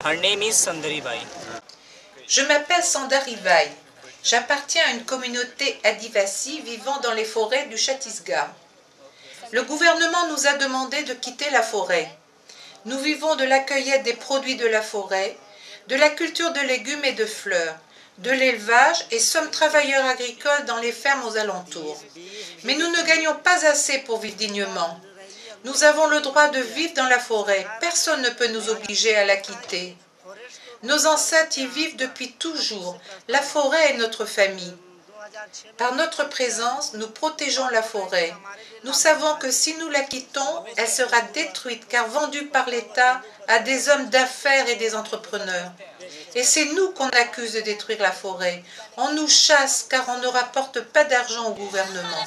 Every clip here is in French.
Her name is Sundari Bai. Je m'appelle Sundari Bai. J'appartiens à une communauté adivasi vivant dans les forêts du Chhattisgarh. Le gouvernement nous a demandé de quitter la forêt. Nous vivons de la cueillette des produits de la forêt, de la culture de légumes et de fleurs, de l'élevage et sommes travailleurs agricoles dans les fermes aux alentours. Mais nous ne gagnons pas assez pour vivre dignement. Nous avons le droit de vivre dans la forêt. Personne ne peut nous obliger à la quitter. Nos ancêtres y vivent depuis toujours. La forêt est notre famille. Par notre présence, nous protégeons la forêt. Nous savons que si nous la quittons, elle sera détruite car vendue par l'État à des hommes d'affaires et des entrepreneurs. Et c'est nous qu'on accuse de détruire la forêt. On nous chasse car on ne rapporte pas d'argent au gouvernement.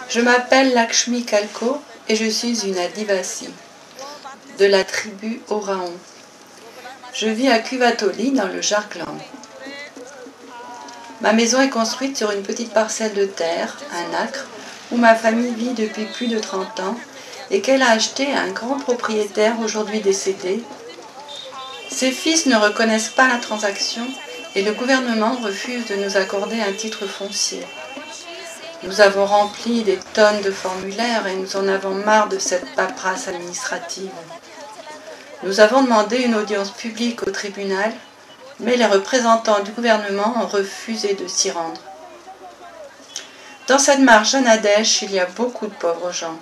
Je m'appelle Lakshmi Kalko et je suis une Adivasi de la tribu Oraon. Je vis à Kuvatoli dans le Jharkhand. Ma maison est construite sur une petite parcelle de terre, un acre, où ma famille vit depuis plus de 30 ans et qu'elle a acheté à un grand propriétaire aujourd'hui décédé. Ses fils ne reconnaissent pas la transaction et le gouvernement refuse de nous accorder un titre foncier. Nous avons rempli des tonnes de formulaires et nous en avons marre de cette paperasse administrative. Nous avons demandé une audience publique au tribunal, mais les représentants du gouvernement ont refusé de s'y rendre. Dans cette marche Janadesh, il y a beaucoup de pauvres gens.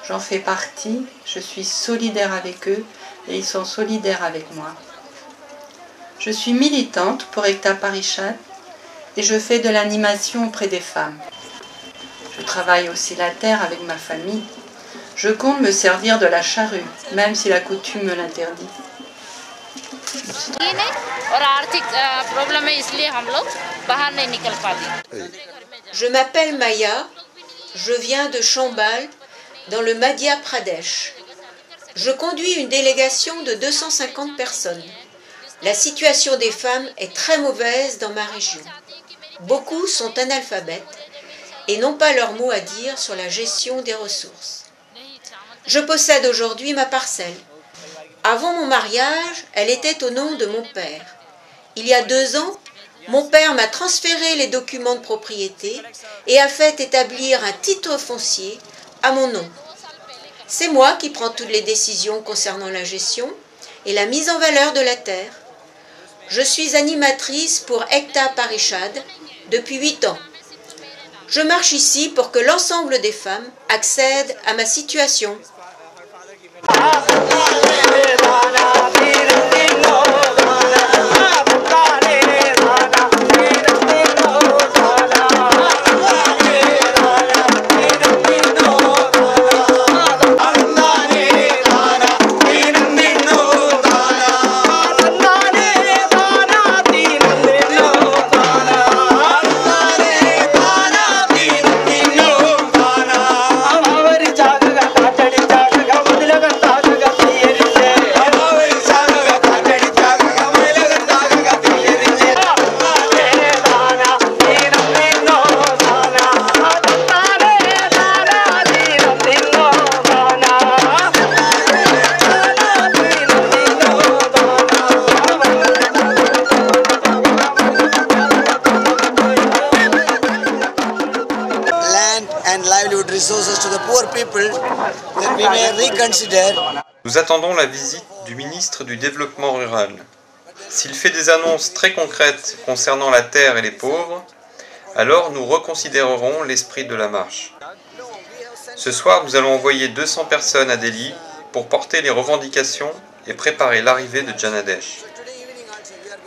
J'en fais partie, je suis solidaire avec eux et ils sont solidaires avec moi. Je suis militante pour Ekta Parishad et je fais de l'animation auprès des femmes. Je travaille aussi la terre avec ma famille. Je compte me servir de la charrue, même si la coutume me l'interdit. Je m'appelle Maya, je viens de Chambal, dans le Madhya Pradesh. Je conduis une délégation de 250 personnes. La situation des femmes est très mauvaise dans ma région. Beaucoup sont analphabètes et n'ont pas leur mot à dire sur la gestion des ressources. Je possède aujourd'hui ma parcelle. Avant mon mariage, elle était au nom de mon père. Il y a 2 ans, mon père m'a transféré les documents de propriété et a fait établir un titre foncier à mon nom. C'est moi qui prends toutes les décisions concernant la gestion et la mise en valeur de la terre. Je suis animatrice pour Ekta Parishad depuis 8 ans. Je marche ici pour que l'ensemble des femmes accèdent à ma situation. Nous attendons la visite du ministre du Développement rural. S'il fait des annonces très concrètes concernant la terre et les pauvres, alors nous reconsidérerons l'esprit de la marche. Ce soir, nous allons envoyer 200 personnes à Delhi pour porter les revendications et préparer l'arrivée de Janadesh.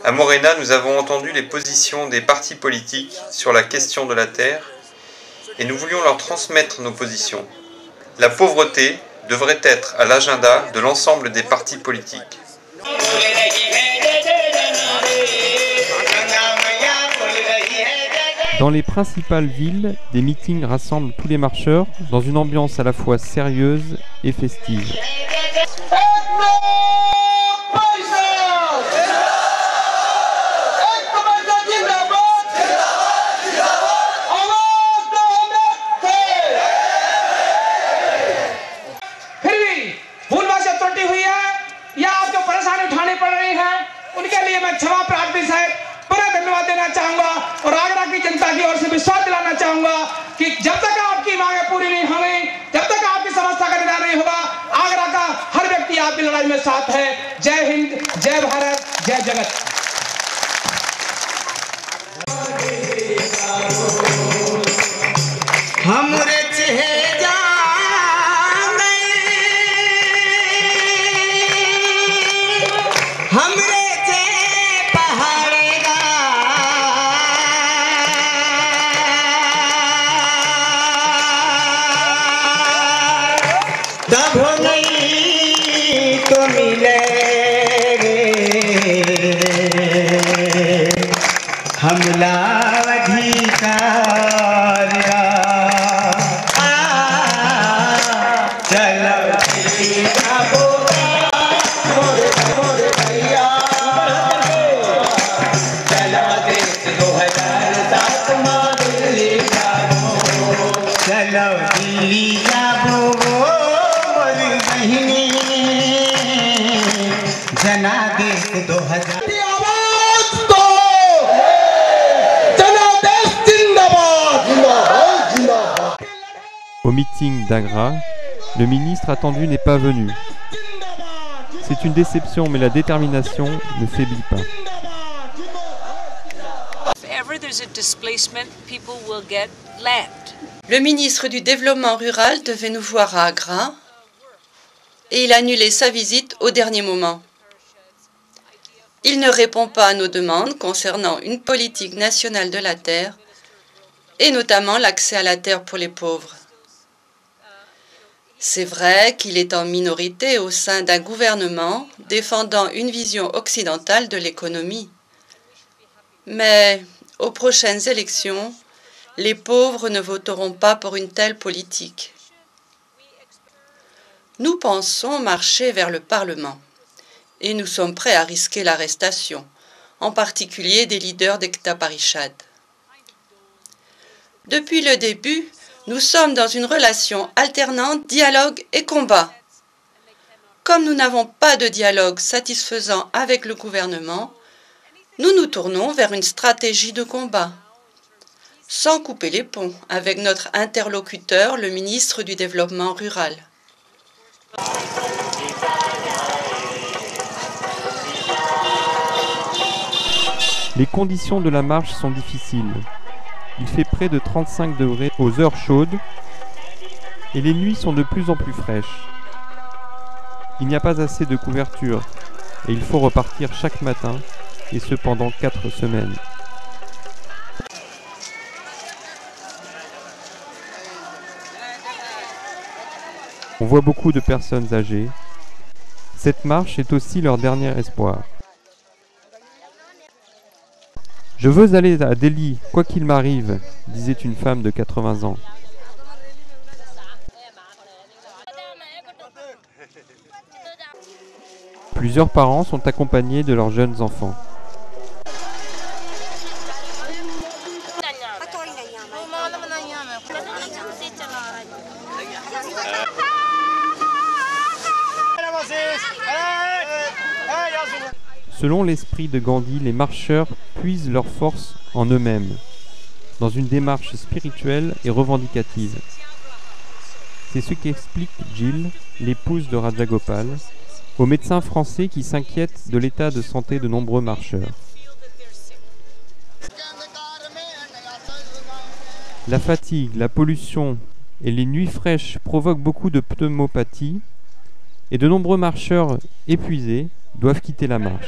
À Morena, nous avons entendu les positions des partis politiques sur la question de la terre et nous voulions leur transmettre nos positions. La pauvreté devrait être à l'agenda de l'ensemble des partis politiques. Dans les principales villes, des meetings rassemblent tous les marcheurs dans une ambiance à la fois sérieuse et festive. और आगरा की जनता की ओर से विश्वास दिलाना चाहूंगा कि जब तक आपकी मांगें पूरी नहीं होंगी, जब तक आपकी समस्या का निदान नहीं होगा, आगरा का हर व्यक्ति आपकी लड़ाई में साथ है। जय हिंद, जय भारत, जय जगत। हमरे चेहरा हमरे तो मिले हमला अधिकार चलो चलो दिल्ली जाबो जनादेश 2000 आवाज दो जनादेश जिंदाबाद जिंदाबाद जिंदाबाद। Au meeting d'Agra, le ministre attendu n'est pas venu. C'est une déception, mais la détermination ne faiblit pas. Le ministre du Développement rural devait nous voir à Agra et il a annulé sa visite au dernier moment. Il ne répond pas à nos demandes concernant une politique nationale de la terre et notamment l'accès à la terre pour les pauvres. C'est vrai qu'il est en minorité au sein d'un gouvernement défendant une vision occidentale de l'économie. Mais aux prochaines élections, les pauvres ne voteront pas pour une telle politique. Nous pensons marcher vers le Parlement et nous sommes prêts à risquer l'arrestation, en particulier des leaders d'Ekta Parishad. Depuis le début, nous sommes dans une relation alternante dialogue et combat. Comme nous n'avons pas de dialogue satisfaisant avec le gouvernement, nous nous tournons vers une stratégie de combat, sans couper les ponts avec notre interlocuteur, le ministre du Développement rural. Les conditions de la marche sont difficiles. Il fait près de 35 degrés aux heures chaudes et les nuits sont de plus en plus fraîches. Il n'y a pas assez de couverture et il faut repartir chaque matin, et ce pendant 4 semaines. On voit beaucoup de personnes âgées. Cette marche est aussi leur dernier espoir. « Je veux aller à Delhi, quoi qu'il m'arrive », disait une femme de 80 ans. Plusieurs parents sont accompagnés de leurs jeunes enfants. Selon l'esprit de Gandhi, les marcheurs puisent leur force en eux-mêmes, dans une démarche spirituelle et revendicative. C'est ce qu'explique Jill, l'épouse de Rajagopal, aux médecins français qui s'inquiètent de l'état de santé de nombreux marcheurs. La fatigue, la pollution et les nuits fraîches provoquent beaucoup de pneumopathie et de nombreux marcheurs épuisés doivent quitter la marche.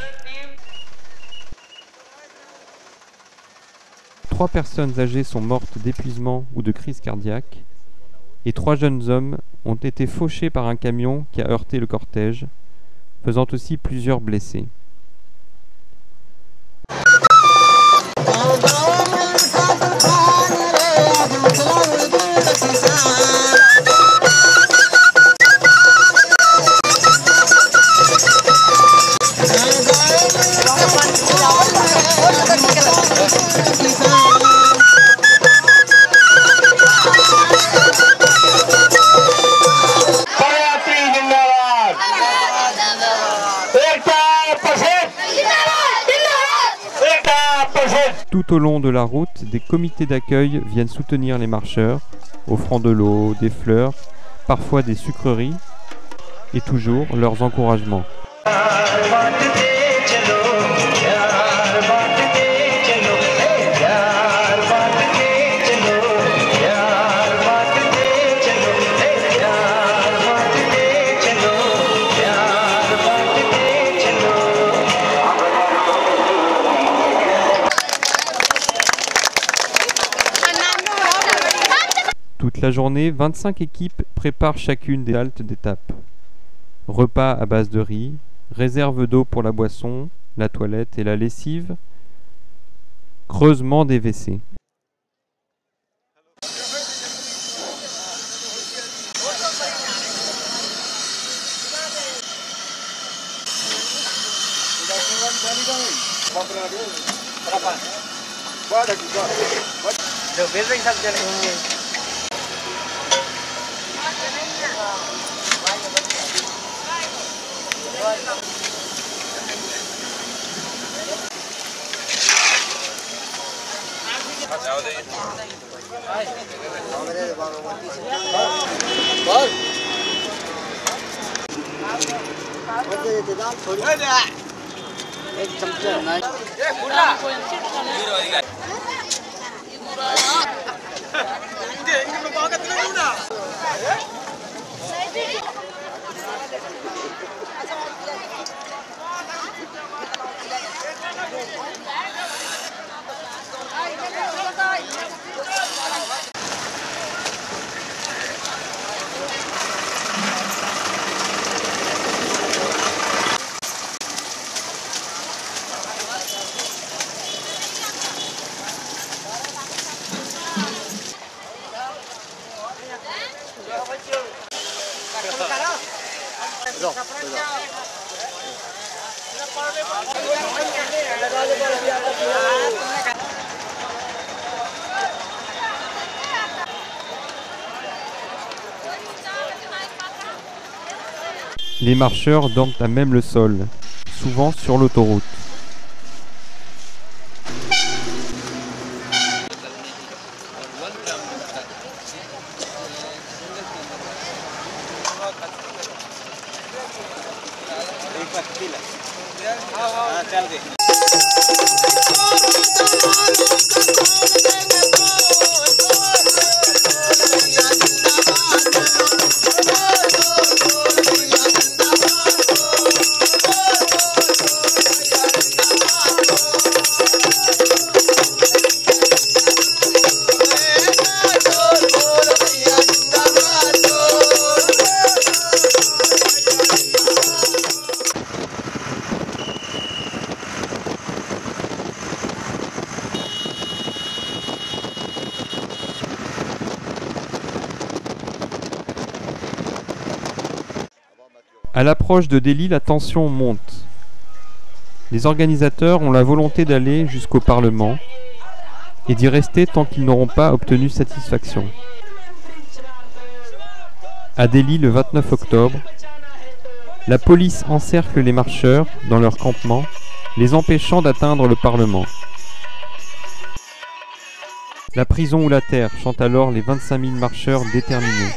3 personnes âgées sont mortes d'épuisement ou de crise cardiaque et 3 jeunes hommes ont été fauchés par un camion qui a heurté le cortège, faisant aussi plusieurs blessés. Tout au long de la route, des comités d'accueil viennent soutenir les marcheurs, offrant de l'eau, des fleurs, parfois des sucreries, et toujours leurs encouragements. Toute la journée, 25 équipes préparent chacune des haltes d'étape. Repas à base de riz, réserve d'eau pour la boisson, la toilette et la lessive, creusement des WC. Les marcheurs dorment à même le sol, souvent sur l'autoroute. À l'approche de Delhi, la tension monte. Les organisateurs ont la volonté d'aller jusqu'au Parlement et d'y rester tant qu'ils n'auront pas obtenu satisfaction. À Delhi, le 29 octobre, la police encercle les marcheurs dans leur campement, les empêchant d'atteindre le Parlement. La prison ou la terre chantent alors les 25 000 marcheurs déterminés.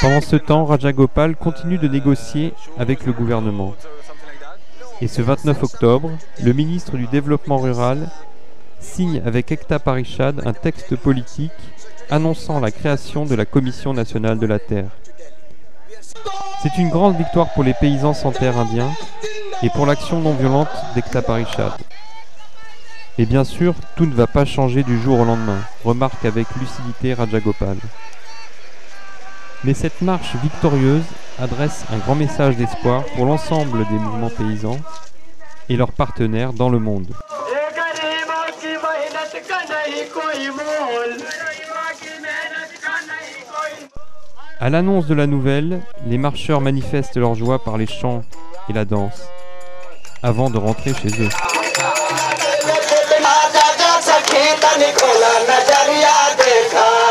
Pendant ce temps, Rajagopal continue de négocier avec le gouvernement. Et ce 29 octobre, le ministre du Développement rural signe avec Ekta Parishad un texte politique annonçant la création de la Commission nationale de la terre. C'est une grande victoire pour les paysans sans terre indiens et pour l'action non violente d'Ekta Parishad. Et bien sûr, tout ne va pas changer du jour au lendemain, remarque avec lucidité Rajagopal. Mais cette marche victorieuse adresse un grand message d'espoir pour l'ensemble des mouvements paysans et leurs partenaires dans le monde. À l'annonce de la nouvelle, les marcheurs manifestent leur joie par les chants et la danse, avant de rentrer chez eux. Nicola Nazaria